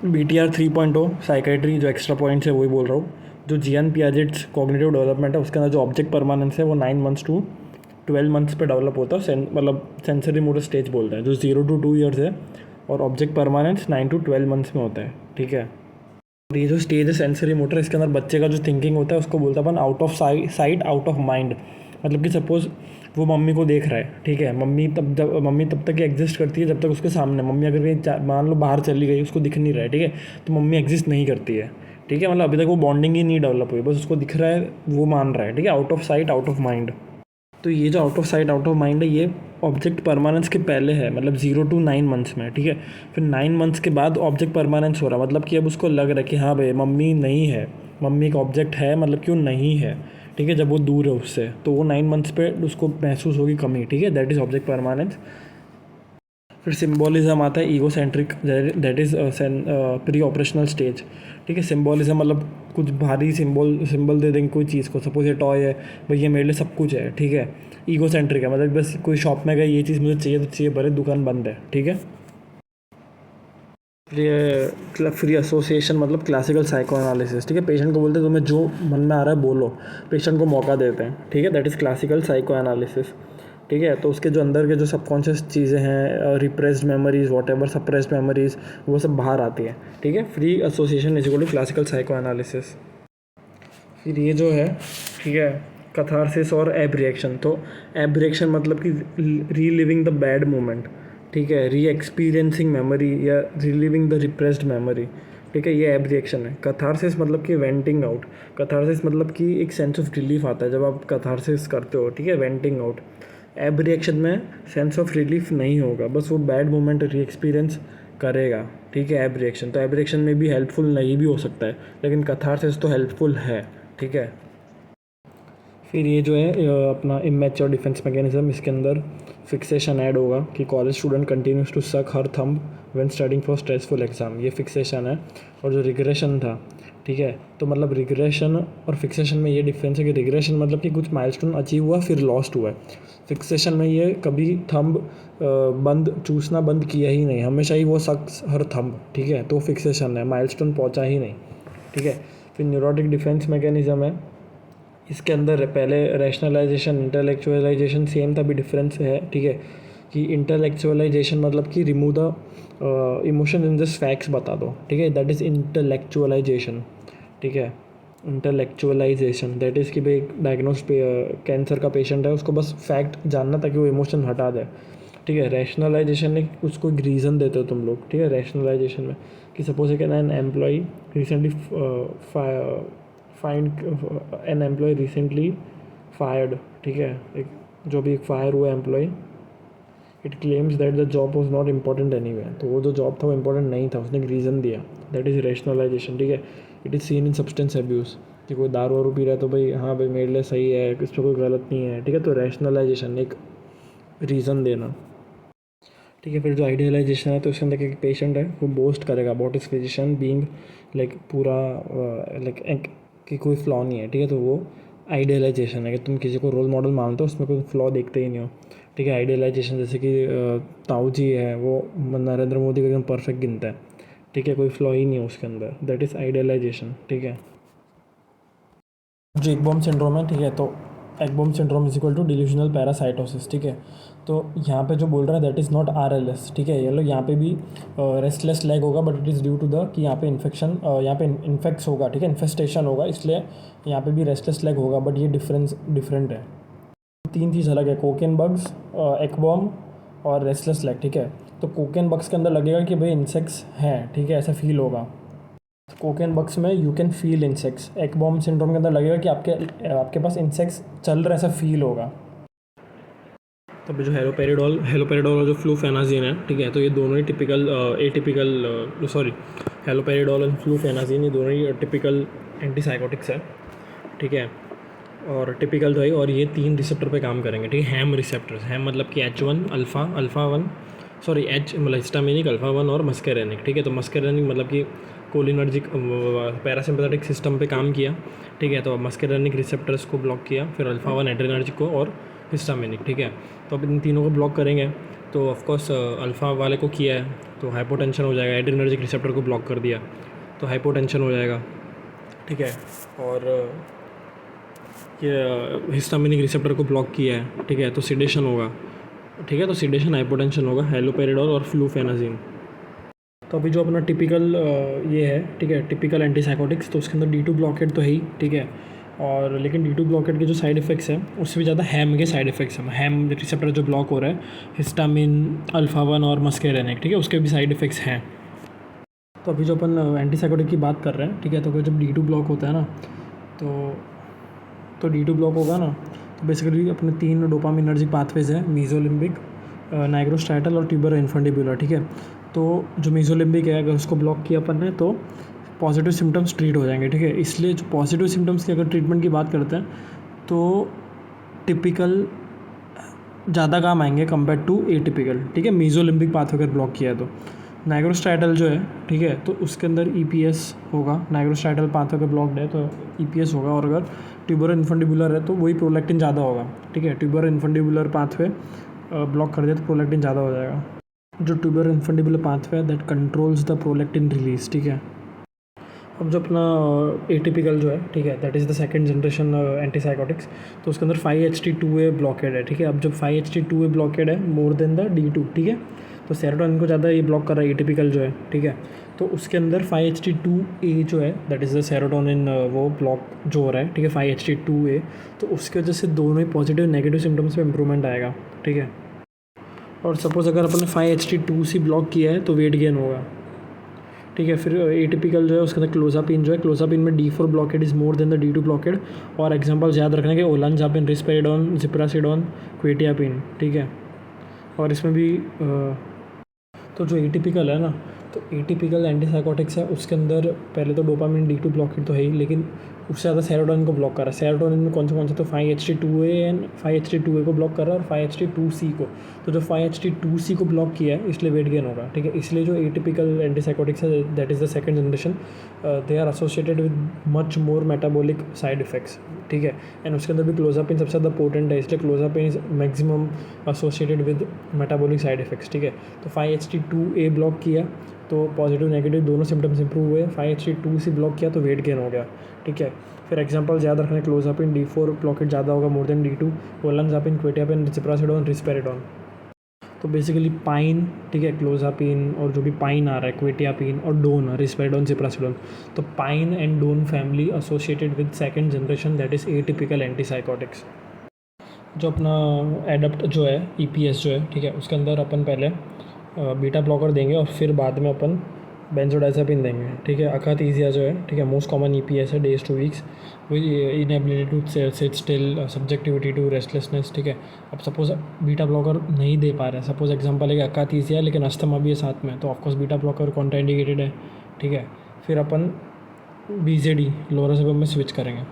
BTR 3.0 psychiatry जो extra points है वही बोल रहा हूँ। जो जियान पियाजेट्स कॉग्निटिव डेवलपमेंट है उसके अंदर जो ऑब्जेक्ट परमानेंस है वो 9 मंथ्स टू 12 मंथ्स पे डेवलप होता है। मतलब सेंसरी मोटर स्टेज बोलते हैं जो 0 to 2 years है, और ऑब्जेक्ट परमानेंस 9 to 12 मंथ्स में होता है। ठीक है। और ये जो स्टेज है सेंसरी मोटर, इसके अंदर बच्चे का जो थिंकिंग होता है उसको बोलता है अपन out of sight out of mind. मतलब कि सपोज वो मम्मी को देख रहा है, ठीक है, मम्मी तब तक एग्जिस्ट करती है जब तक उसके सामने, मम्मी अगर कहीं मान लो बाहर चली गई, उसको दिख नहीं रहा है, ठीक है, तो मम्मी एग्जिस्ट नहीं करती है। ठीक है, मतलब अभी तक वो बॉन्डिंग ही नहीं डेवलप हुई, बस उसको दिख रहा है, वो मान रहा है। ठीक है, out of sight out of mind. तो ये जो out of sight out of mind है ये ऑब्जेक्ट परमानेंस के पहले है, मतलब 0 to 9 मंथ्स में। ठीक है, फिर 9 मंथ्स के बाद ऑब्जेक्ट परमानेंस हो रहा, मतलब कि अब उसको लग रहा है कि हाँ भाई मम्मी नहीं है, मम्मी एक ऑब्जेक्ट है, मतलब कि वो नहीं है। ठीक है, जब वो दूर है उससे, तो वो 9 मंथ्स पे उसको महसूस होगी कमी। ठीक है, दैट इज़ ऑब्जेक्ट परमानेंस। फिर सिम्बोलिज्म आता है ego centric, that is pre operational stage. ठीक है, सिम्बोलिज्म मतलब कुछ भारी सिंबल दे देंगे कोई चीज़ को, सपोज ये टॉय है भाई, ये मेरे लिए सब कुछ है। ठीक है, ईगो सेंट्रिक है, मतलब बस कोई शॉप में गए ये चीज़ मुझे चाहिए तो चाहिए, भले दुकान बंद है। ठीक है। फिर फ्री एसोसिएशन मतलब क्लासिकल साइको एनालिसिस। ठीक है, पेशेंट को बोलते हैं तुम्हें जो मन में आ रहा है बोलो, पेशेंट को मौका देते हैं। ठीक है, that is classical psycho analysis. ठीक है, तो उसके जो अंदर के जो सबकॉन्शियस चीज़ें हैं, repressed memories, whatever suppressed memories, वो सब बाहर आती है। ठीक है, free association is equal to classical psychoanalysis. फिर ये जो है, ठीक है, कथारसिस और एब रिएक्शन। तो एब रिएक्शन मतलब कि रीलिविंग द बैड मोमेंट। ठीक है, री एक्सपीरियंसिंग मेमोरी या रिलिविंग द रिप्रेस्ड मेमोरी। ठीक है, ये एब रिएक्शन है। कथारसिस मतलब कि वेंटिंग आउट। कथारसिस मतलब कि एक सेंस ऑफ रिलीफ आता है जब आप कथारसिस करते हो। ठीक है, वेंटिंग आउट। एब रिएक्शन में सेंस ऑफ रिलीफ नहीं होगा, बस वो बैड मोमेंट री एक्सपीरियंस करेगा। ठीक है, एब रिएक्शन, तो एब रिएक्शन में भी हेल्पफुल नहीं भी हो सकता है, लेकिन कथारसिस तो हेल्पफुल है। ठीक है। फिर ये जो है अपना इमेच्योर डिफेंस मैकेनिज्म, इसके अंदर फिक्सेशन ऐड होगा कि college student continues to suck her thumb when studying for stressful exam, ये फिक्सेशन है। और जो रिग्रेशन था, ठीक है, तो मतलब रिग्रेशन और फिक्सेशन में ये डिफरेंस है कि रिग्रेशन मतलब कि कुछ माइलस्टोन अचीव हुआ फिर लॉस्ट हुआ है। फिक्सेशन में ये कभी थंब बंद चूसना बंद किया ही नहीं, हमेशा ही वो सक्स हर थंब। ठीक है, तो फिक्सेशन है, माइलस्टोन पहुंचा ही नहीं। ठीक है। फिर न्यूरोटिक डिफेंस मैकेनिज्म है, इसके अंदर पहले रैशनलाइजेशन इंटेलेक्चुअलाइजेशन सेम था, भी डिफरेंस है। ठीक है, कि इंटेलेक्चुअलाइजेशन मतलब कि remove the emotion in this facts बता दो। ठीक है, दैट इज़ इंटेलेक्चुअलाइजेशन। ठीक है, इंटेलेक्चुअलाइजेशन दैट इज़ कि भाई डायग्नोज कैंसर का पेशेंट है, उसको बस फैक्ट जानना ताकि वो इमोशन हटा दे। ठीक है, रैशनलाइजेशन में उसको एक रीज़न देते हो तुम लोग। ठीक है, रैशनलाइजेशन में कि सपोज है an employee recently find an employee recently fired. ठीक है, एक जो भी एक फायर हुआ employee, it claims that the job was not important anyway, तो वो जो जॉब था वो इम्पॉर्टेंट नहीं था, उसने एक रीज़न दिया, दैट इज़ रैशनलाइजेशन। ठीक है, it is seen in substance abuse, कि कोई दारू वारू पी रहा है तो भाई हाँ भाई मेरे लिए सही है, इस पर कोई गलत नहीं है। ठीक है, तो रैशनलाइजेशन एक रीज़न देना। ठीक है, फिर जो आइडियलाइजेशन है, तो उसके अंदर एक पेशेंट है वो बोस्ट करेगा अबाउट इस फिजिशियन बीइंग लाइक पूरा लाइक कि कोई फ्लॉ नहीं है। ठीक है, तो वो आइडियलाइजेशन है कि तुम किसी को रोल मॉडल मानते हो, उसमें कोई फ्लॉ देखते ही नहीं हो। ठीक है, आइडियलाइजेशन जैसे कि ताऊ जी है, वो नरेंद्र मोदी को एकदम परफेक्ट गिनता है। ठीक है, कोई फ्लॉ ही नहीं है उसके अंदर, दैट इज़ आइडियलाइजेशन। ठीक है, जो एग बॉम्ब सिंड्रोम है, ठीक है, तो Ekbom syndrome is equal to delusional parasitosis. ठीक है, तो यहाँ पे जो बोल रहा है दैट इज़ नॉट RLS। ठीक है, ये लोग यहाँ पे भी रेस्टलेस लेग होगा, but it is due to the कि यहाँ पे इन्फेक्शन, यहाँ पे इन्फेक्ट्स होगा। ठीक है, इन्फेस्टेशन होगा, इसलिए यहाँ पे भी रेस्टलेस लेग होगा, बट ये डिफरेंट है। तीन चीज़ अलग है, कोकेन बग्स, एग बॉम्ब और रेस्टलेस लेग। ठीक है, तो कोकेन बग्स के अंदर लगेगा कि भाई इंसेक्ट्स हैं। ठीक है, ऐसा फील होगा। कोकेन बग्स में you can feel insects, egg bomb syndrome के अंदर लगेगा कि आपके पास इंसेक्ट्स चल रहे, ऐसा फील होगा। तब जो हेलोपेरिडोल और जो फ्लूफेनाजीन है, ठीक है, तो ये दोनों ही टिपिकल एटिपिकल सॉरी हेलोपेरिडोल और फ्लूफेनाजीन ये दोनों ही टिपिकल एंटीसाइकोटिक्स है। ठीक है, और टिपिकल तो है, और ये 3 रिसेप्टर पे काम करेंगे। ठीक है, हैम रिसेप्टर्स, हैम मतलब कि H1 अल्फ़ा 1 सॉरी H मतलब हिस्टामिनिक, अल्फ़ा 1 और मस्केरेनिक। ठीक है, तो मस्केरेनिक मतलब कि कोलिनर्जिक पैरासिम्पैथेटिक सिस्टम पे काम किया। ठीक है, तो मस्केरेनिक रिसेप्टर्स को ब्लॉक किया, फिर अल्फ़ा 1 एड्रेनर्जिक को और हिस्टामिनिक। ठीक है, तो अब इन तीनों को ब्लॉक करेंगे तो ऑफकोर्स अल्फ़ा वाले को किया है तो हाइपोटेंशन हो जाएगा, एड्रिनर्जिक रिसेप्टर को ब्लॉक कर दिया तो हाइपोटेंशन हो जाएगा, ठीक है। और ये हिस्टामिनिक रिसेप्टर को ब्लॉक किया है, ठीक है, तो सिडेशन होगा, ठीक है। तो सिडेशन हाइपोटेंशन होगा, हेलोपेरिडोल और फ्लूफेनाजिन। तो अभी जो अपना टिपिकल ये है, ठीक है, टिपिकल एंटीसाइकोटिक्स, तो उसके अंदर D2 ब्लॉकेट तो है ही, ठीक है। और लेकिन D2 ब्लॉकेट के जो साइड इफ़ेक्ट्स हैं उससे भी ज़्यादा हैम के साइड इफ़ेक्ट्स हैं। हैम रिसेप्टर जो ब्लॉक हो रहा है, हिस्टामिन, अल्फ़ा 1 और मस्केरेनिक, ठीक है, उसके भी साइड इफ़ेक्ट्स हैं। तो अभी जो अपन एंटीसाइकोटिक की बात कर रहे हैं, ठीक है, तो जब D2 ब्लॉक होता है ना, तो D2 ब्लॉक होगा ना, तो बेसिकली अपने 3 डोपामिनर्जिक पाथवेज हैं, मीज़ोलिम्बिक, नाइग्रोस्ट्राटल और ट्यूबर इन्फंडिबुलर, ठीक है। तो जो मीज़ोलिम्बिक है अगर उसको ब्लॉक किया अपन ने तो पॉजिटिव सिम्टम्स ट्रीट हो जाएंगे, ठीक है। इसलिए जो पॉजिटिव सिम्टम्स की अगर ट्रीटमेंट की बात करते हैं तो टिपिकल ज़्यादा काम आएंगे कंपेयर टू एटिपिकल, ठीक है। मीज़ोलिम्बिक पाथवे अगर ब्लॉक किया है तो नाइग्रोस्ट्राटल जो है, ठीक है, तो उसके अंदर EPS होगा। नाइग्रोस्ट्राटल पाथवे अगर ब्लॉक्ड है तो EPS होगा, और अगर ट्यूबर इन्फंडिबुलर है तो वही प्रोलैक्टिन ज़्यादा होगा, ठीक है। ट्यूबर इन्फंडिबुलर पाथवे ब्लॉक कर दिया तो प्रोलैक्टिन ज़्यादा हो जाएगा। जो ट्यूबर इन्फंडिबुलर पाथवे है that controls the prolactin release, ठीक है। अब जो अपना एटिपिकल जो है, ठीक है, that is the second generation antipsychotics, तो उसके अंदर 5-HT2A ब्लॉकेड है, ठीक है। अब जब 5-HT2A ब्लॉकेड है मोर देन द D2, ठीक है, तो सेरोटोनिन को ज़्यादा ये ब्लॉक कर रहा है एटिपिकल जो है, ठीक है। तो उसके अंदर 5-HT2A जो है दैट इज़ द सेरोटोनिन वो ब्लॉक जो हो रहा है, ठीक है, 5-HT2A, तो उसकी वजह से दोनों ही पॉजिटिव नेगेटिव सिम्टम्स में इंप्रूवमेंट आएगा, ठीक है। और सपोज़ अगर अपन ने 5-HT2C ब्लॉक किया है तो वेट गेन होगा, ठीक है। फिर एटिपिकल जो है उसके अंदर क्लोजापिन जो है, क्लोजापिन में D4 blockade is more than the D2 blockade. और एग्जांपल्स याद रखना कि ओलानजापिन, रिस्पेरिडोन, जिप्रासिडोन, क्वेटियापिन, ठीक है। और इसमें भी तो जो एटिपिकल है ना, तो एटिपिकल एंटीसाइकोटिक्स है उसके अंदर पहले तो डोपामिन D2 ब्लॉकेड तो है ही, लेकिन उससे ज़्यादा सेरोटोनिन को ब्लॉक कर रहा है। सेरोटोनिन में कौन से तो 5-HT2A एंड 5-HT2A को ब्लॉक कर रहा है और 5-HT2C को। तो जो 5-HT2C को ब्लॉक किया है इसलिए वेट गेन होगा, ठीक है। इसलिए जो एटिपिकल एंटीसाइकोटिक्स है that is the second generation, they are associated with much more metabolic side effects, ठीक है। एंड उसके अंदर भी क्लोजापिन सबसे ज़्यादा पोटेंट है, इसलिए clozapine is maximum associated with metabolic side effects, ठीक है। तो 5-HT2A ब्लॉक किया तो पॉजिटिव नेगेटिव दोनों सिम्टम्स इंप्रूव हुए। 5-HT2C ब्लॉक किया तो वेट गेन हो गया, ठीक है। फिर एग्जांपल याद रखना, क्लोजापिन D4 ब्लॉकेट ज़्यादा होगा मोर देन D2, ओलानजापिन, क्वेटियापिन, जिप्रासिडोन, रिस्पेरिडोन। तो बेसिकली पाइन, ठीक है, क्लोजापिन और जो भी पाइन आ रहा है, क्वेटियापिन और डोन, रिस्पेरिडोन, जिप्रासिडोन, तो pine and done family associated with second generation that is atypical antipsychotics. जो अपना एडप्ट जो है EPS जो है, ठीक है, उसके अंदर अपन पहले बीटा ब्लॉकर देंगे और फिर बाद में अपन बेंजोडाइज़ेपिन देंगे, ठीक है। अकाथीसिया जो है, ठीक है, मोस्ट कॉमन EPS है, days to weeks, inability to sit still, subjectivity to restlessness, ठीक है। अब सपोज बीटा ब्लॉकर नहीं दे पा रहे हैं, सपोज एग्जांपल है कि अकाथीसिया लेकिन अस्थमा भी है साथ में, तो ऑफकोर्स बीटा ब्लॉकर कॉन्ट्राइंडिकेटेड है, ठीक है। फिर अपन BZD लोराज़ेपम में स्विच करेंगे।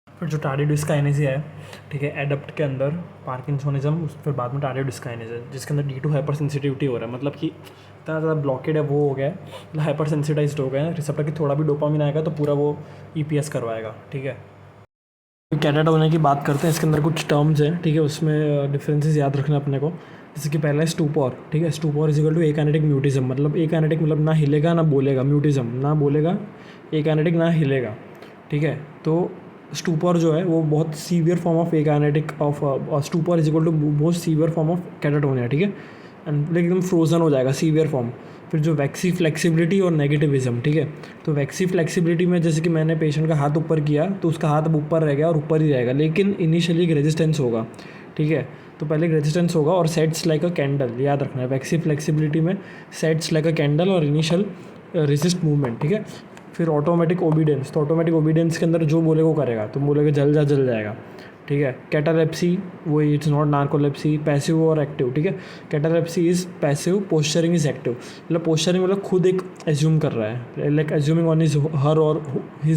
फिर जो टार्डियोडिस्काइनेसिया है, ठीक है, एडप्ट के अंदर पार्किंसोनिज्म, फिर बाद में टार्डियोडिस्काइनेसिया जिसके अंदर D2 हाइपर सेंसिटिविटी हो रहा है, मतलब कि इतना ज़्यादा ब्लॉकेड है वो हो गया है, मतलब हाइपर सेंसिटाइज्ड हो गया है रिसेप्टर की, थोड़ा भी डोपामिन आएगा तो पूरा वो EPS करवाएगा, ठीक है। कैटाटा होने की बात करते हैं, इसके अंदर कुछ टर्म्स हैं, ठीक है, उसमें डिफरेंसेस याद रखना अपने को। जैसे कि पहला है स्टूपॉर, ठीक है, स्टूपॉर इज इक्वल टू एकाइनेटिक म्यूटिज्म, मतलब एकाइनेटिक मतलब ना हिलेगा ना बोलेगा, म्यूटिज्म ना बोलेगा, एकाइनेटिक ना हिलेगा, ठीक है। तो स्टूपर जो है वो बहुत severe form of akinetic of stupor is equal to बहुत सीवियर फॉर्म ऑफ कैटाटोनिया, ठीक है, एंड एकदम फ्रोजन हो जाएगा, सीवियर फॉर्म। फिर जो वैक्सी फ्लेक्सिबिलिटी और नेगेटिविज्म, ठीक है, तो वैक्सी फ्लेक्सिबिलिटी में जैसे कि मैंने पेशेंट का हाथ ऊपर किया तो उसका हाथ अब ऊपर रह गया और ऊपर ही रहेगा, लेकिन इनिशियली एक रेजिस्टेंस होगा, ठीक है। तो पहले एक रेजिस्टेंस होगा और सेट्स लाइक अ कैंडल, याद रखना है वैक्सी फ्लेक्सिबिलिटी में सेट्स लाइक अ कैंडल और इनिशियल रेजिस्ट मूवमेंट, ठीक है। फिर ऑटोमेटिक ओबीडेंस, तो ऑटोमेटिक ओबीडेंस के अंदर जो बोलेगा वो करेगा, तो बोलेगा जल जाएगा, ठीक है। कैटालेप्सी वही, इट्स नॉट नार्कोलेप्सी, पैसिव और एक्टिव, ठीक है। Catalepsy is passive, posturing is active, मतलब पोस्चरिंग मतलब खुद एक एज्यूम कर रहा है, लाइक एज्यूमिंग ऑन हिज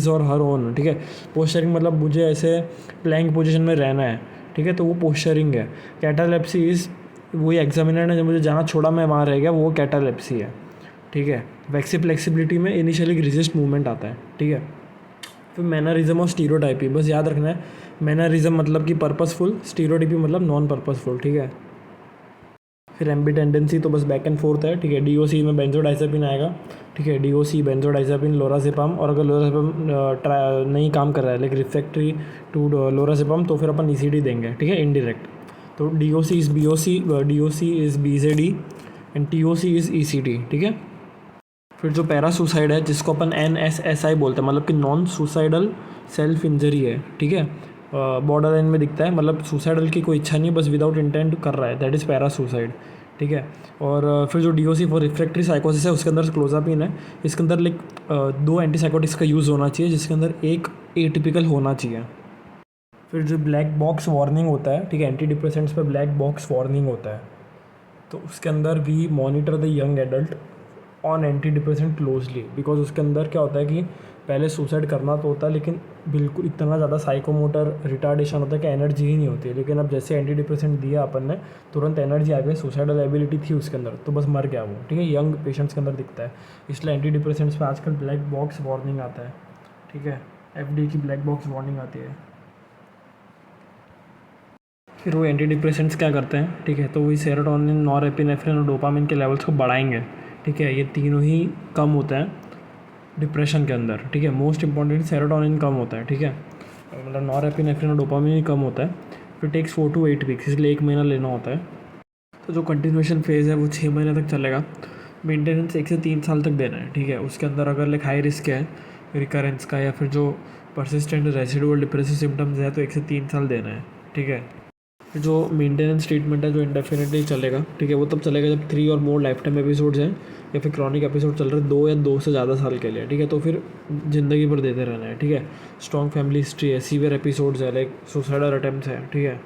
और हर ओन, ठीक है। पोस्चरिंग मतलब मुझे ऐसे प्लैंक पोजीशन में रहना है, ठीक है, तो वो पोस्चरिंग है। कैटालेप्सी इज़ वही एग्जामिनर ने जब मुझे जहाँ छोड़ा मैं वहाँ रह गया, वो कैटालेप्सी है, ठीक है। वैक्सी फ्लेक्सिबिलिटी में इनिशियली रेजिस्ट मूवमेंट आता है, ठीक है। फिर मैनरिज्म और स्टीरियोटाइपी, बस याद रखना है, मैनरिज्म मतलब कि पर्पसफुल, स्टीरियोटाइपी मतलब नॉन पर्पसफुल, ठीक है। फिर एम्बी टेंडेंसी तो बस बैक एंड फोर्थ है, ठीक है। डीओसी में बेंजोडाइजेपिन आएगा, ठीक है। डीओसी बेंजोडाइजेपिन लोराज़ेपम, और अगर लोराज़ेपम नहीं काम कर रहा है लाइक रिफ्रैक्टरी टू लोराज़ेपम तो फिर अपन ईसीडी देंगे, ठीक है, इनडायरेक्ट। तो DOC is BOC, DOC is BJD and TOC is ECD, ठीक है। फिर जो पैरासुसाइड है जिसको अपन NSSI बोलते हैं, मतलब कि नॉन सुसाइडल सेल्फ इंजरी है, ठीक है। बॉर्डर लाइन में दिखता है, मतलब सुसाइडल की कोई इच्छा नहीं, बस विदाउट इंटेंट कर रहा है, दैट इज़ पैरासुसाइड, ठीक है। और फिर जो डीओसी फॉर रिफ्रैक्टरी साइकोसिस है उसके अंदर क्लोजापिन है। इसके अंदर लाइक 2 एंटीसाइकोटिक्स का यूज़ होना चाहिए, जिसके अंदर एक एटिपिकल होना चाहिए। फिर जो ब्लैक बॉक्स वार्निंग होता है, ठीक है, एंटी डिप्रेसेंट्स पर ब्लैक बॉक्स वार्निंग होता है, तो उसके अंदर we monitor the young adult on antidepressant closely, because उसके अंदर क्या होता है कि पहले सुसाइड करना तो होता है, लेकिन बिल्कुल इतना ज़्यादा साइकोमोटर रिटार्डेशन होता है कि एनर्जी ही नहीं होती है। लेकिन अब जैसे एंटी डिप्रेसेंट दिया अपन ने, तुरंत एनर्जी आ गई, सुसाइडल एबिलिटी थी उसके अंदर, तो बस मर गया वो, ठीक है। यंग पेशेंट्स के अंदर दिखता है, इसलिए एंटी डिप्रेसेंट्स पे आजकल ब्लैक बॉक्स वार्निंग आता है, ठीक है। FDA की ब्लैक बॉक्स वार्निंग आती है। फिर वो एंटी डिप्रेसेंट्स क्या करते हैं, ठीक है, तो वही सेरोटोनिन, नॉरएपिनेफ्रिन और डोपामिन के लेवल्स को बढ़ाएंगे, ठीक है। ये तीनों ही कम होता है डिप्रेशन के अंदर, ठीक है। मोस्ट इंपॉर्टेंट सेरोटोनिन कम होता है, ठीक है, मतलब नॉरएपिनेफ्रिन और डोपामिन ही कम होता है। फिर टेक्स 4 to 8 वीक्स, इसलिए 1 महीना लेना होता है। तो जो कंटिन्यूएशन फेज़ है वो 6 महीने तक चलेगा। मेंटेनेंस 1 से 3 साल तक देना है, ठीक है। उसके अंदर अगर लाइक हाई रिस्क है रिकरेंस का या फिर जो परसिस्टेंट रेसिडुअल डिप्रेसिव सिम्टम्स है तो 1 से 3 साल देना है, ठीक है। जो मेंटेनेंस ट्रीटमेंट है जो इंडेफिनिटली चलेगा, ठीक है, वो तब चलेगा जब 3 और मोर लाइफ टाइम एपिसोड्स हैं या फिर क्रॉनिक एपिसोड चल रहे 2 या 2 से ज़्यादा साल के लिए, ठीक है। तो फिर ज़िंदगी भर देते रहना है, ठीक है। स्ट्रॉन्ग फैमिली हिस्ट्री है, सीवियर एपिसोड्स है लाइक सुसाइडल अटेम्प्ट्स है, ठीक है।